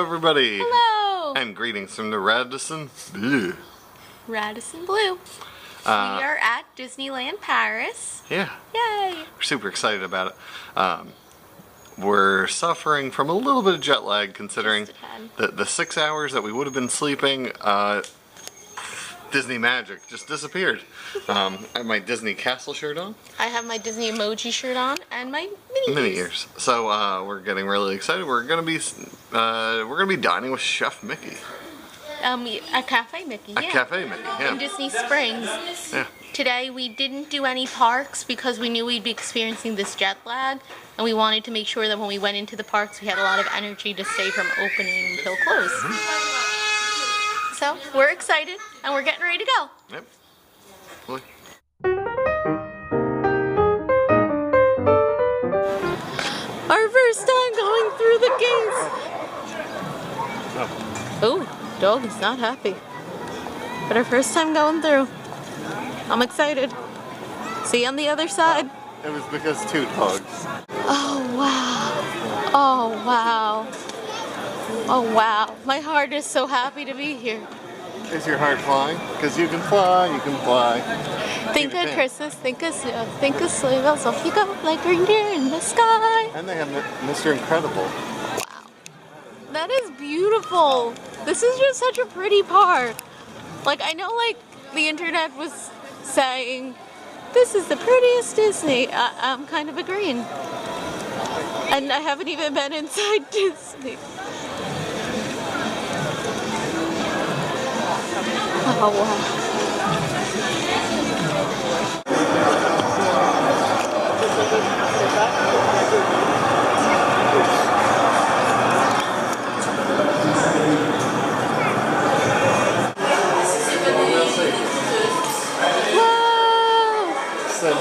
everybody. Hello. And greetings from the Radisson Blue. Radisson Blue. We are at Disneyland Paris. Yeah. Yay. We're super excited about it. We're suffering from a little bit of jet lag considering the 6 hours that we would have been sleeping. Disney magic just disappeared. I have my Disney Castle shirt on. I have my Disney emoji shirt on and my mini ears. So we're getting really excited. We're gonna be dining with Chef Mickey. At Cafe Mickey. At Cafe Mickey, yeah. In Disney Springs. Yeah. Today we didn't do any parks because we knew we'd be experiencing this jet lag, and we wanted to make sure that when we went into the parks we had a lot of energy to stay from opening until close. So we're excited and we're getting ready to go. Yep. Look. Our first time going through the gates. Oh, dog is not happy. But our first time going through. I'm excited. See you on the other side. It was because 2 dogs. Oh wow. Oh wow. Oh wow. My heart is so happy to be here. Is your heart flying? Because you can fly, you can fly. Think of Christmas, think of sleigh bells, off you go like reindeer in the sky. And they have Mr. Incredible. Wow. That is beautiful. This is just such a pretty park. Like, I know like the internet was saying, this is the prettiest Disney. I'm kind of agreeing. And I haven't even been inside Disney. Oh wow.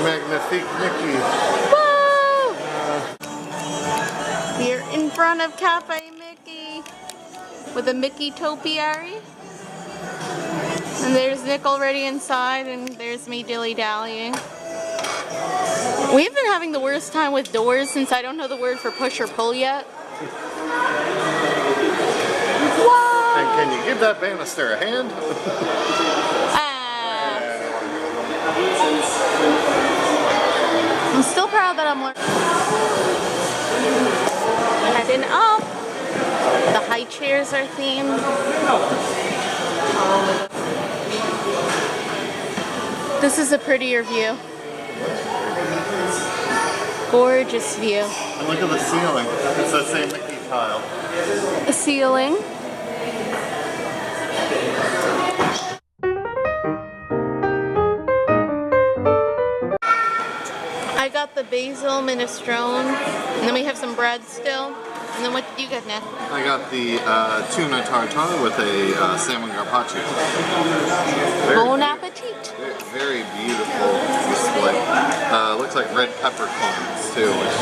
Magnifique Mickey. Whoa! We're in front of Cafe Mickey with a Mickey topiary. And there's Nick already inside, and there's me dilly-dallying. We've been having the worst time with doors since I don't know the word for push or pull yet. Whoa! And can you give that banister a hand? I'm still proud that I'm learning. Heading up. The high chairs are themed. This is a prettier view. Gorgeous view. And look at the ceiling. It's that same Mickey tile. A ceiling. I got the basil minestrone, and then we have some bread still. And then what did you get, Nick? I got the tuna tartare with a salmon carpaccio. Bon appetit. Very beautiful display. Looks like red peppercorns too, which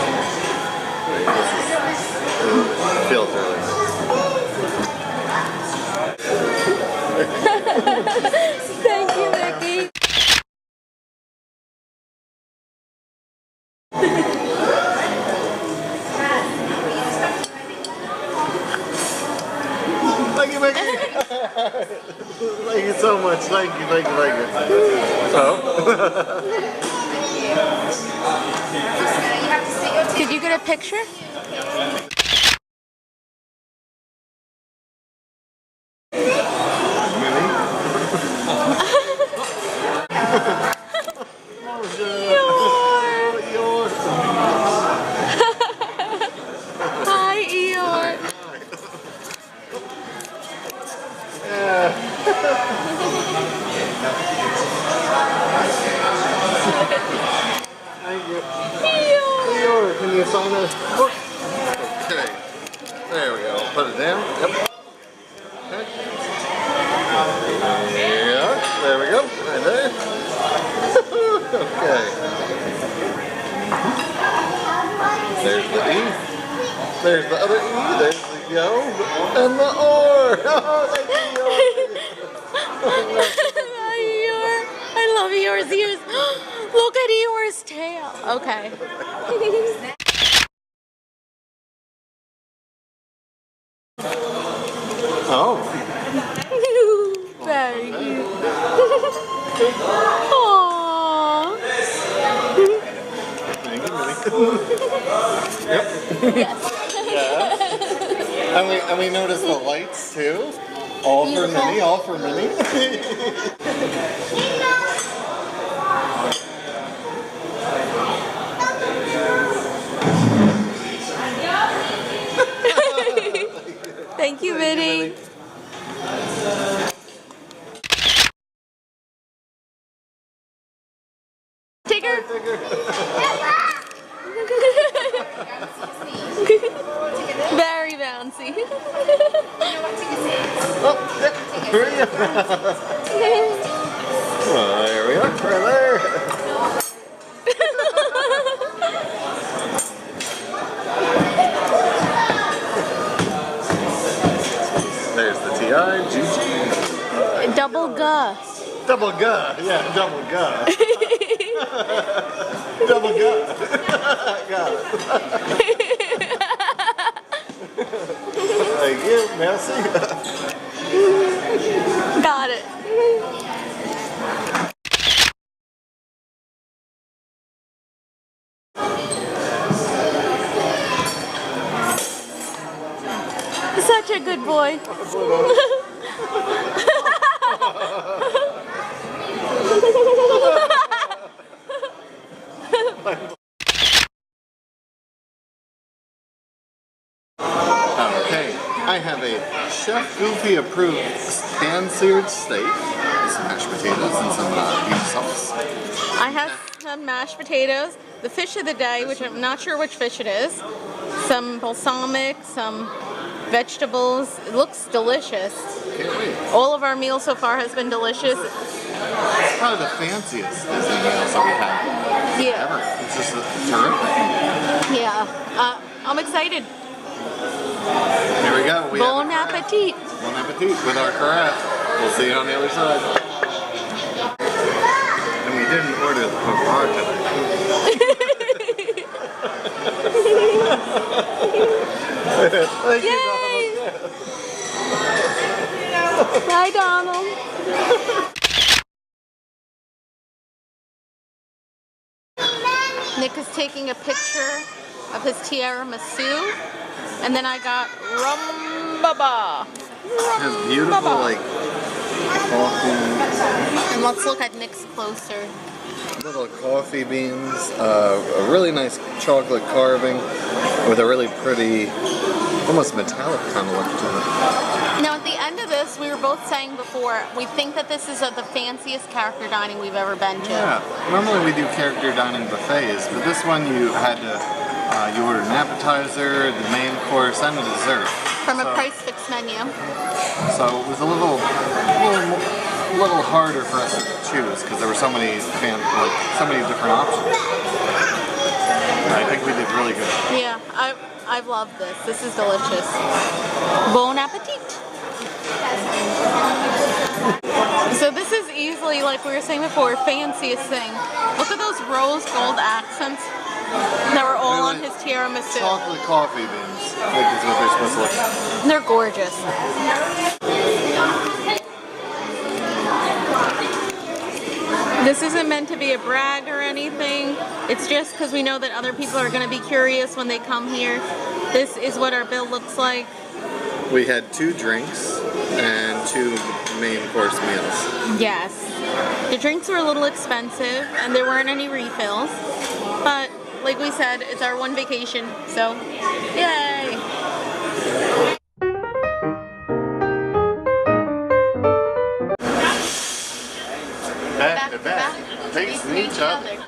feels really nice. Thank you, Mickey. Thank you, Mickey. Thank you so much. Thank you, thank you, thank you. Oh. Did you get a picture? Hi, Eeyore. Thank you. Eeyore, can you sign this? Okay. There we go. Put it down. Yep. Okay. Yeah. There we go. Right there. Okay. There's the E. There's the other E. There's the yo. And the or. Oh, thank you, Eeyore. I love Eeyore's ears. Look at Eeyore's tail. Okay. Oh. Very cute. Aww. Thank you, Minnie. Yep. Yes. Yeah. And we noticed the lights too. All for Beautiful. Minnie, all for Minnie. Thank you, Minnie. Take her. Very bouncy. Oh, there we are. Right there. There's the TI, GG. Double guh. Double guh, yeah, double guh. Double guh. Got it. Thank you, merci. Got it. Such a good boy. Okay, I have a Chef Goofy approved pan-seared steak, some mashed potatoes, and some beef sauce. I have some mashed potatoes, the fish of the day, which I'm not sure which fish it is, some balsamic, some vegetables. It looks delicious. Can't wait. All of our meals so far has been delicious. It's probably the fanciest Disney meals that we've had Yeah. ever. It's just terrific. Yeah. I'm excited. Here we go. We Bon have a carafe. appetit. Bon appetit with our carafe. We'll see you on the other side. And we didn't order the pavard today. Thank you, Yay! Bye, Donald. Nick is taking a picture of his tiramisu, and then I got rumbaba. Has beautiful, like, coffee, And let's look at Nick's closer. little coffee beans, a really nice chocolate carving with a really pretty, almost metallic kind of look to it. Now, at the end of this, we were both saying before, we think that this is the fanciest character dining we've ever been to. Yeah, normally we do character dining buffets, but this one you had to, you ordered an appetizer, the main course, and a dessert. From a price fixed menu. So it was a little harder for us to choose because there were so many different options. I think we did really good. Yeah, I've loved this. This is delicious. Bon appetit. So this is easily, like we were saying before, fanciest thing. Look at those rose gold accents that were all on his tiramisu. Chocolate coffee beans, I think is what they're supposed to look like. They're gorgeous. This isn't meant to be a brag or anything. It's just because we know that other people are going to be curious when they come here. This is what our bill looks like. We had 2 drinks and 2 main course meals. Yes. The drinks were a little expensive and there weren't any refills. But like we said, it's our one vacation, so yay! Back to back, facing each other.